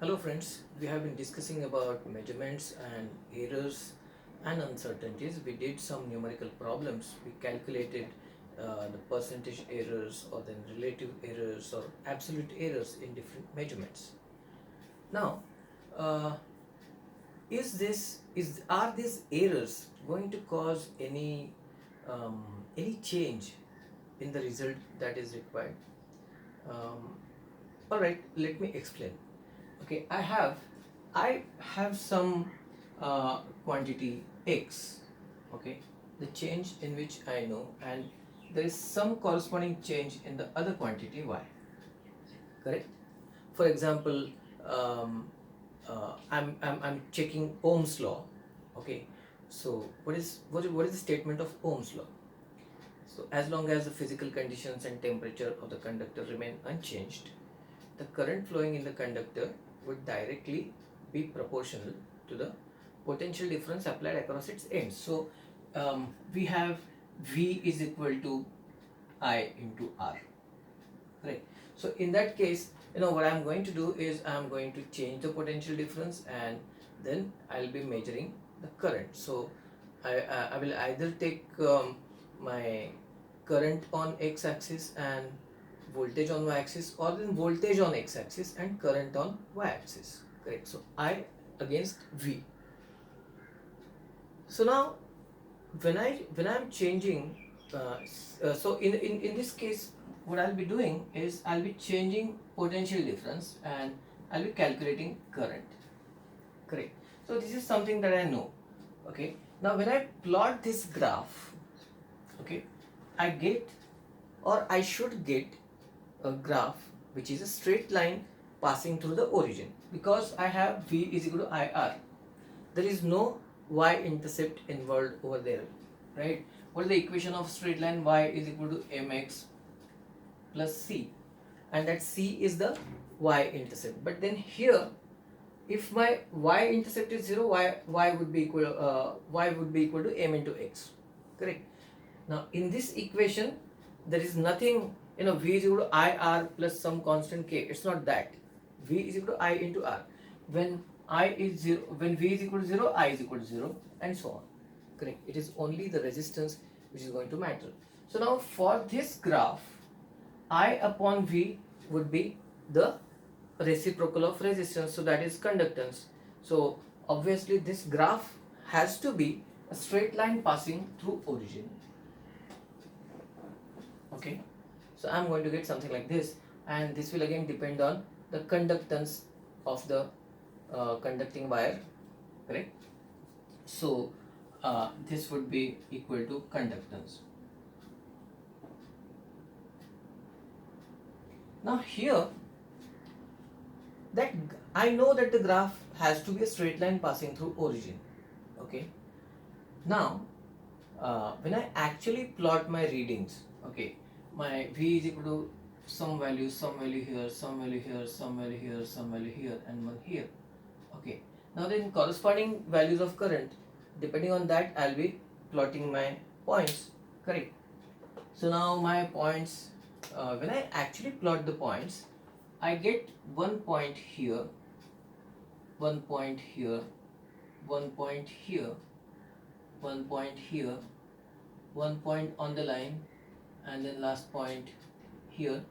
Hello friends, we have been discussing about measurements and errors and uncertainties. We did some numerical problems. We calculated the percentage errors or then relative errors or absolute errors in different measurements. Now, uh, are these errors going to cause any change in the result that is required? Um, all right, let me explain. Okay, I have some quantity x. Okay, the change in which I know, and there is some corresponding change in the other quantity y. Correct. For example, I'm checking Ohm's law. Okay, so what is the statement of Ohm's law? So as long as the physical conditions and temperature of the conductor remain unchanged, the current flowing in the conductor would directly be proportional to the potential difference applied across its ends. So we have V is equal to I into R, right? So in that case, what I'm going to do is I'm going to change the potential difference, and then I'll be measuring the current. So I will either take my current on x-axis and voltage on y-axis, or then voltage on x-axis and current on y-axis. Correct. So I against V. So now when I'm changing, so in this case, what I'll be doing is I'll be changing potential difference and I'll be calculating current. Correct. So this is something that I know. Okay. Now when I plot this graph, okay, I get, or I should get, a graph which is a straight line passing through the origin, because I have V is equal to IR. There is no y-intercept involved over there, right? What is the equation of straight line? Y is equal to mx plus c, and that c is the y-intercept. But then here, if my y-intercept is 0, y would be equal to m into x. Correct. Now in this equation, there is nothing, V is equal to IR plus some constant k. It's not that. V is equal to I into R. When I is 0, when V is equal to 0, I is equal to 0, and so on. Correct. It is only the resistance which is going to matter. So now for this graph, I upon V would be the reciprocal of resistance, so that is conductance. So obviously this graph has to be a straight line passing through origin. Okay, so I'm going to get something like this, and this will again depend on the conductance of the conducting wire. Correct. So this would be equal to conductance. Now here, that I know that the graph has to be a straight line passing through origin. Okay, now when I actually plot my readings, okay, my V is equal to some value here, some value here, some value here, some value here, and one here. Okay, now then corresponding values of current, depending on that I'll be plotting my points. Correct. So now my points, when I actually plot the points, I get one point here, one point here, one point here, one point here, one point on the line, and then last point here.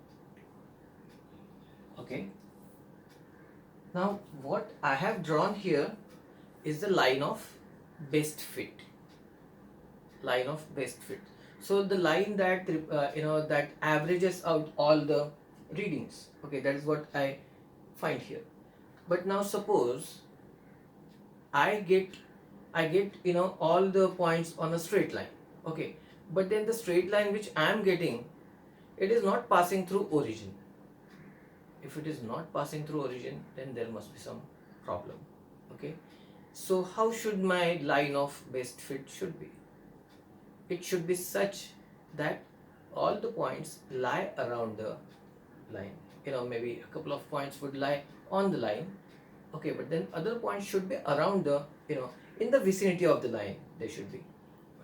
Okay, now what I have drawn here is the line of best fit. Line of best fit. So the line that that averages out all the readings. Okay, that is what I find here. But now suppose I get all the points on a straight line. Okay, but then the straight line which I am getting, it is not passing through origin. If it is not passing through origin, then there must be some problem. Okay, so how should my line of best fit should be? It should be such that all the points lie around the line. Maybe a couple of points would lie on the line. Okay, but then other points should be around the, in the vicinity of the line they should be.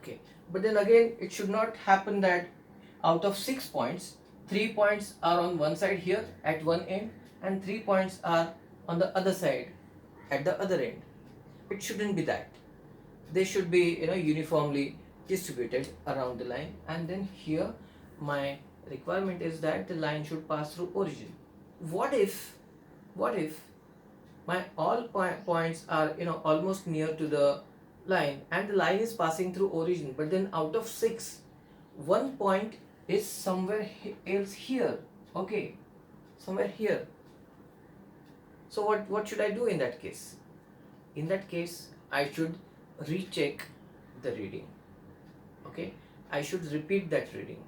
Okay, but then again, it should not happen that out of 6 points, 3 points are on one side here at one end, and 3 points are on the other side, at the other end. It shouldn't be that. They should be, uniformly distributed around the line. And then here my requirement is that the line should pass through origin. What if my all points are, almost near to the line, and the line is passing through origin, but then out of 6, one point is somewhere else here. Okay, somewhere here. So what should I do in that case? In that case, I should recheck the reading. Okay, I should repeat that reading,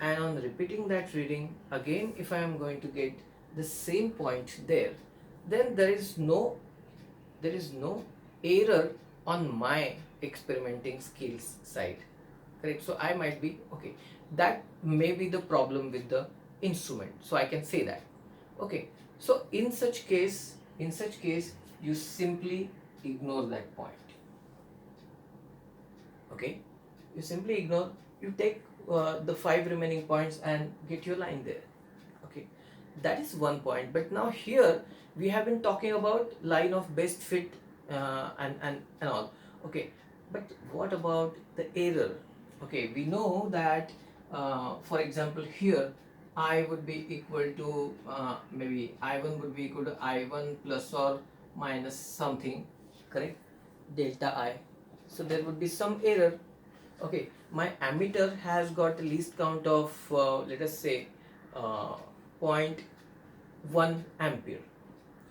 and on repeating that reading again, if I am going to get the same point there, then there is no error on my experimenting skills side. Correct? So I might be okay. That may be the problem with the instrument. So I can say that. Okay. So in such case, you simply ignore that point. Okay. You simply ignore. You take the 5 remaining points and get your line there. Okay, that is one point. But now here we have been talking about line of best fit, and all. Okay, but what about the error? Okay, we know that, for example, here I would be equal to, maybe I1 would be equal to I1 plus or minus something, correct, delta I. So there would be some error. Okay, my ammeter has got a least count of, let us say, uh, 0.1 ampere.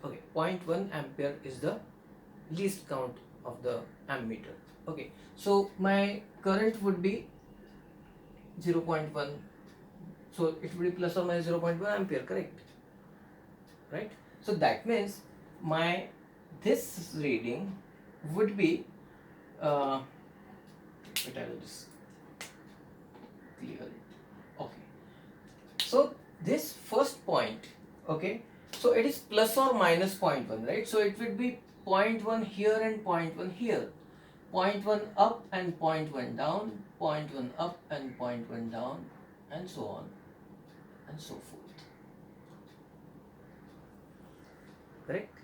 Okay, 0.1 ampere is the least count of the ammeter. Okay, so my current would be 0.1, so it would be plus or minus 0.1 ampere, correct? Right? So that means my this reading would be, wait, I will just clear it. Okay, so this first point, okay, so it is plus or minus 0.1, right? So it would be 0.1 here and 0.1 here, 0.1 up and 0.1 down, 0.1 up and 0.1 down, and so on and so forth. Correct?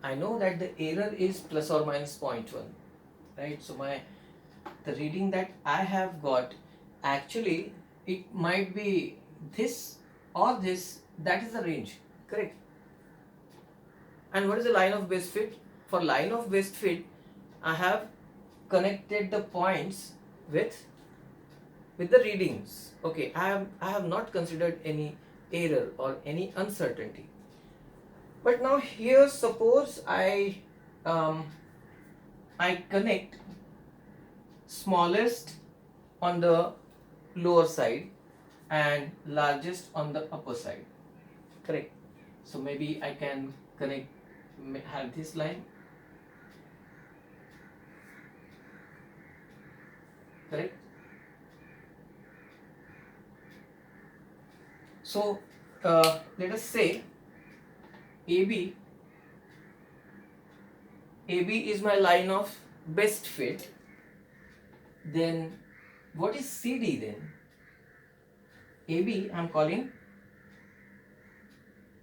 I know that the error is plus or minus 0.1, right? So the reading that I have got, actually it might be this or this. That is the range, correct? And what is the line of best fit? For line of best fit, I have connected the points with the readings. Okay, I have not considered any error or any uncertainty. But now here, suppose I connect smallest on the lower side and largest on the upper side, correct? So maybe I can have this line, correct? So let us say AB is my line of best fit. Then what is CD then? AB I'm calling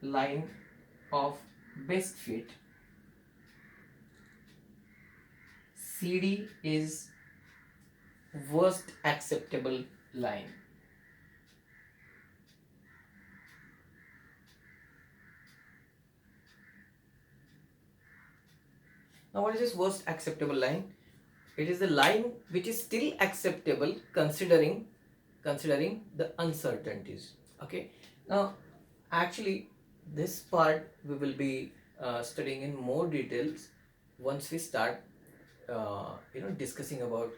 line of best fit. CD is worst acceptable line. Now what is this worst acceptable line? It is the line which is still acceptable considering the uncertainties. Okay. Now actually this part we will be studying in more details once we start discussing about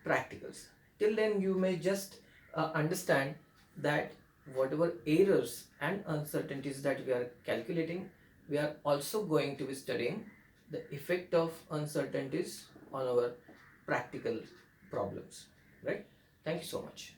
practicals. Till then you may just understand that whatever errors and uncertainties that we are calculating, we are also going to be studying the effect of uncertainties on our practical problems, right? Thank you so much.